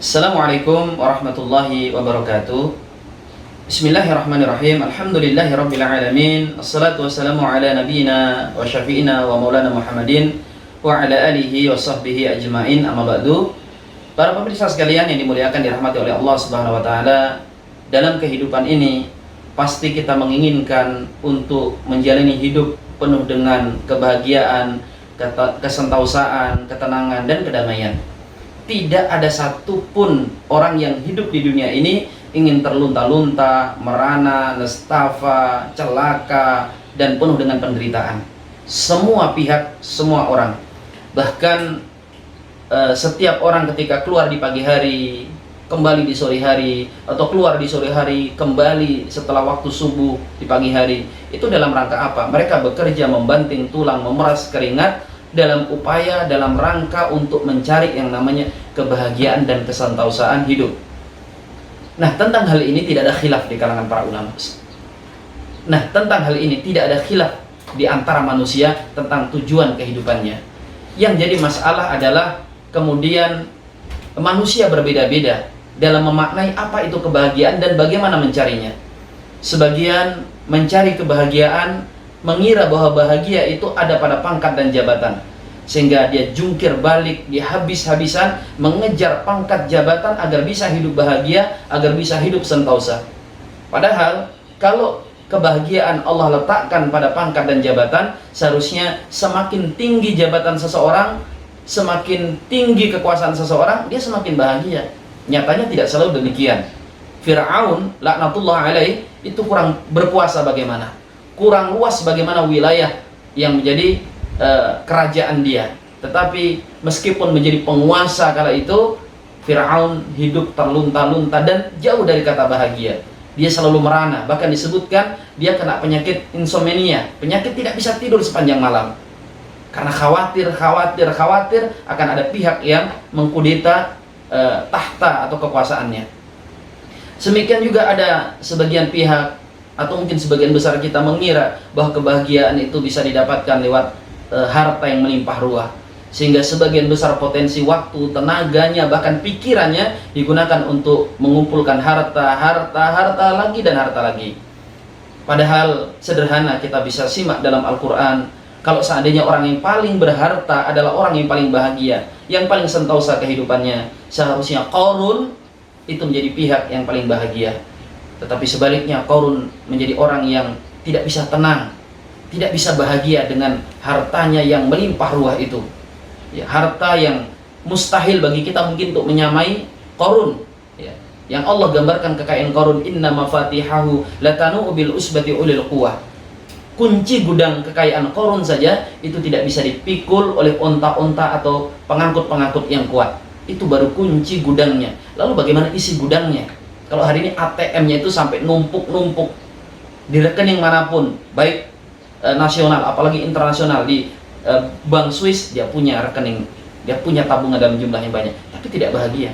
Assalamualaikum warahmatullahi wabarakatuh. Bismillahirrahmanirrahim. Alhamdulillahirabbil alamin. Assalatu wassalamu ala nabiyyina wa syafi'ina wa maulana Muhammadin wa ala alihi wa sahbihi ajmain. Amma ba'du. Para pemirsa sekalian yang dimuliakan dirahmati oleh Allah Subhanahu wa taala, dalam kehidupan ini pasti kita menginginkan untuk menjalani hidup penuh dengan kebahagiaan, kesentausaan, ketenangan dan kedamaian. Tidak ada satupun orang yang hidup di dunia ini ingin terlunta-lunta, merana, nestafa, celaka, dan penuh dengan penderitaan. Semua pihak, semua orang. Bahkan setiap orang ketika keluar di pagi hari, kembali di sore hari, atau keluar di sore hari, kembali setelah waktu subuh di pagi hari, itu dalam rangka apa? Mereka bekerja membanting tulang, memeras keringat, dalam upaya, dalam rangka untuk mencari yang namanya kebahagiaan dan kesentausaan hidup. Nah, tentang hal ini tidak ada khilaf di kalangan para ulama. Nah, tentang hal ini tidak ada khilaf di antara manusia tentang tujuan kehidupannya. Yang jadi masalah adalah kemudian manusia berbeda-beda dalam memaknai apa itu kebahagiaan dan bagaimana mencarinya. Sebagian mencari kebahagiaan mengira bahwa bahagia itu ada pada pangkat dan jabatan, sehingga dia jungkir balik, dia habis-habisan mengejar pangkat jabatan agar bisa hidup bahagia, agar bisa hidup sentausa. Padahal kalau kebahagiaan Allah letakkan pada pangkat dan jabatan, seharusnya semakin tinggi jabatan seseorang, semakin tinggi kekuasaan seseorang, dia semakin bahagia. Nyatanya tidak selalu demikian. Fir'aun laknatullah alaih itu kurang berkuasa bagaimana, kurang luas bagaimana wilayah yang menjadi kerajaan dia. Tetapi meskipun menjadi penguasa kala itu, Fir'aun hidup terlunta-lunta dan jauh dari kata bahagia. Dia selalu merana, bahkan disebutkan dia kena penyakit insomnia, penyakit tidak bisa tidur sepanjang malam, karena khawatir akan ada pihak yang mengkudeta tahta atau kekuasaannya. Semikian juga ada sebagian pihak atau mungkin sebagian besar kita mengira bahwa kebahagiaan itu bisa didapatkan lewat harta yang melimpah ruah, sehingga sebagian besar potensi waktu, tenaganya, bahkan pikirannya digunakan untuk mengumpulkan harta lagi dan harta lagi. Padahal sederhana, kita bisa simak dalam Al-Quran, kalau seandainya orang yang paling berharta adalah orang yang paling bahagia, yang paling sentausa kehidupannya, seharusnya Qarun itu menjadi pihak yang paling bahagia. Tetapi sebaliknya, Qarun menjadi orang yang tidak bisa tenang, tidak bisa bahagia dengan hartanya yang melimpah ruah itu. Ya, harta yang mustahil bagi kita mungkin untuk menyamai Qarun. Ya, yang Allah gambarkan kekayaan Qarun, inna mafatihahu latanu bil usbati ulil quwah. Kunci gudang kekayaan Qarun saja itu tidak bisa dipikul oleh onta-onta atau pengangkut-pengangkut yang kuat. Itu baru kunci gudangnya. Lalu bagaimana isi gudangnya? Kalau hari ini ATM-nya itu sampai numpuk-numpuk di rekening manapun, baik nasional apalagi internasional, di Bank Swiss dia punya rekening, dia punya tabungan dalam jumlah yang banyak, tapi tidak bahagia.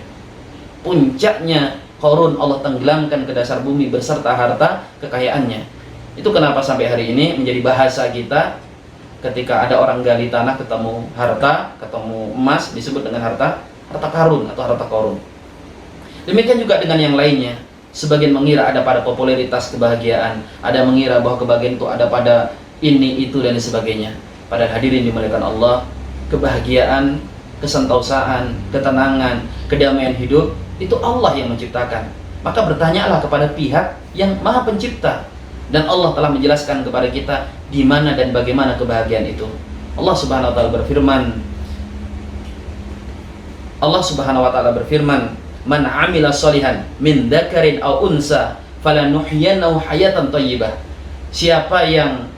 Puncaknya Qarun Allah tenggelamkan ke dasar bumi beserta harta kekayaannya. Itu kenapa sampai hari ini menjadi bahasa kita ketika ada orang gali tanah ketemu harta, ketemu emas, disebut dengan harta karun atau harta Qarun. Demikian juga dengan yang lainnya. Sebagian mengira ada pada popularitas kebahagiaan, ada mengira bahwa kebahagiaan itu ada pada ini, itu, dan sebagainya. Padahal hadirin dimuliakan Allah, kebahagiaan, kesentausaan, ketenangan, kedamaian hidup itu Allah yang menciptakan. Maka bertanyalah kepada pihak yang Maha Pencipta, dan Allah telah menjelaskan kepada kita di mana dan bagaimana kebahagiaan itu. Allah Subhanahu wa taala berfirman, man amila solihan min dzakarin aw unsa falanuhyiyannahu hayatan thayyibah. Siapa yang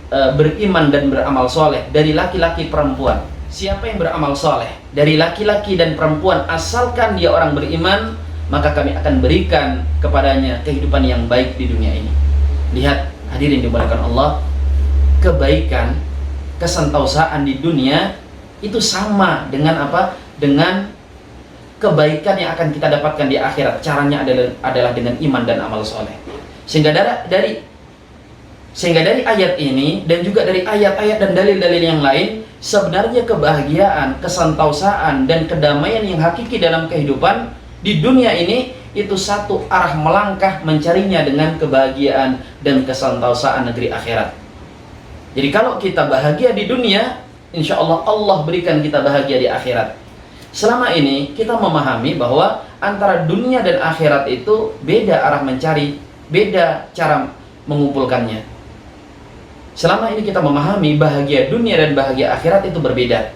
beriman dan beramal soleh dari laki-laki perempuan, siapa yang beramal soleh dari laki-laki dan perempuan asalkan dia orang beriman, maka kami akan berikan kepadanya kehidupan yang baik di dunia ini. Lihat hadirin dimuliakan Allah, kebaikan, kesentausaan di dunia itu sama dengan apa? Dengan kebaikan yang akan kita dapatkan di akhirat. Caranya adalah dengan iman dan amal soleh. Sehingga dari Sehingga dari ayat ini dan juga dari ayat-ayat dan dalil-dalil yang lain, sebenarnya kebahagiaan, kesantausaan dan kedamaian yang hakiki dalam kehidupan di dunia ini itu satu arah melangkah mencarinya dengan kebahagiaan dan kesantausaan negeri akhirat. Jadi kalau kita bahagia di dunia, insya Allah Allah berikan kita bahagia di akhirat. Selama ini kita memahami bahwa antara dunia dan akhirat itu beda arah mencari, beda cara mengumpulkannya. Selama ini kita memahami bahagia dunia dan bahagia akhirat itu berbeda.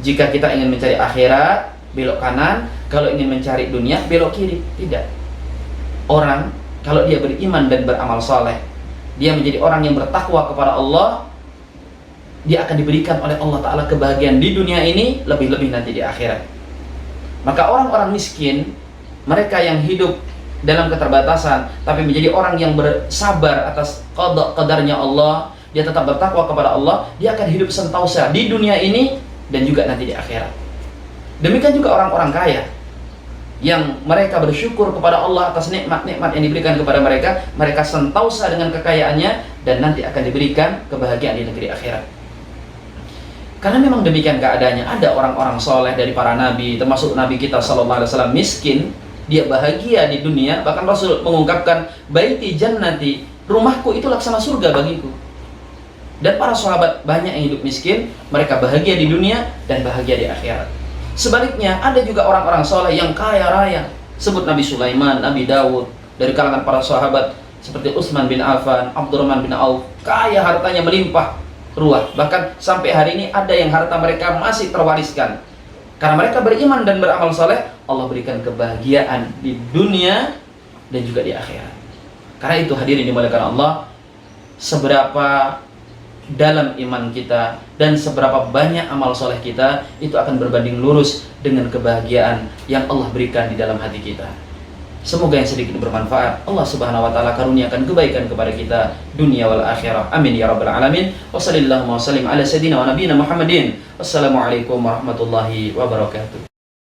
Jika kita ingin mencari akhirat, belok kanan. Kalau ingin mencari dunia, belok kiri. Tidak. Orang, kalau dia beriman dan beramal soleh, dia menjadi orang yang bertakwa kepada Allah, dia akan diberikan oleh Allah Ta'ala kebahagiaan di dunia ini, lebih-lebih nanti di akhirat. Maka orang-orang miskin, mereka yang hidup dalam keterbatasan, tapi menjadi orang yang bersabar atas qada qadarnya Allah, dia tetap bertakwa kepada Allah, dia akan hidup sentausa di dunia ini dan juga nanti di akhirat. Demikian juga orang-orang kaya yang mereka bersyukur kepada Allah atas nikmat-nikmat yang diberikan kepada mereka, mereka sentausa dengan kekayaannya dan nanti akan diberikan kebahagiaan di negeri akhirat. Karena memang demikian keadaannya. Ada orang-orang soleh dari para nabi, termasuk nabi kita sallallahu alaihi wasallam, miskin, dia bahagia di dunia. Bahkan Rasul mengungkapkan, baiti jannati, rumahku itu laksana surga bagiku. Dan para sahabat banyak yang hidup miskin, mereka bahagia di dunia dan bahagia di akhirat. Sebaliknya ada juga orang-orang soleh yang kaya raya. Sebut Nabi Sulaiman, Nabi Daud, dari kalangan para sahabat seperti Utsman bin Affan, Abdurrahman bin Auf, kaya hartanya melimpah ruah. Bahkan sampai hari ini ada yang harta mereka masih terwariskan. Karena mereka beriman dan beramal soleh, Allah berikan kebahagiaan di dunia dan juga di akhirat. Karena itu hadirin dimuliakan Allah, seberapa dalam iman kita dan seberapa banyak amal soleh kita, itu akan berbanding lurus dengan kebahagiaan yang Allah berikan di dalam hati kita. Semoga yang sedikit bermanfaat. Allah Subhanahu wa taala karuniakan kebaikan kepada kita dunia wal akhirah. Amin ya rabbal alamin. Wassallallahu wasallim ala sayyidina wa nabiyina Muhammadin. Wassalamualaikum warahmatullahi wabarakatuh.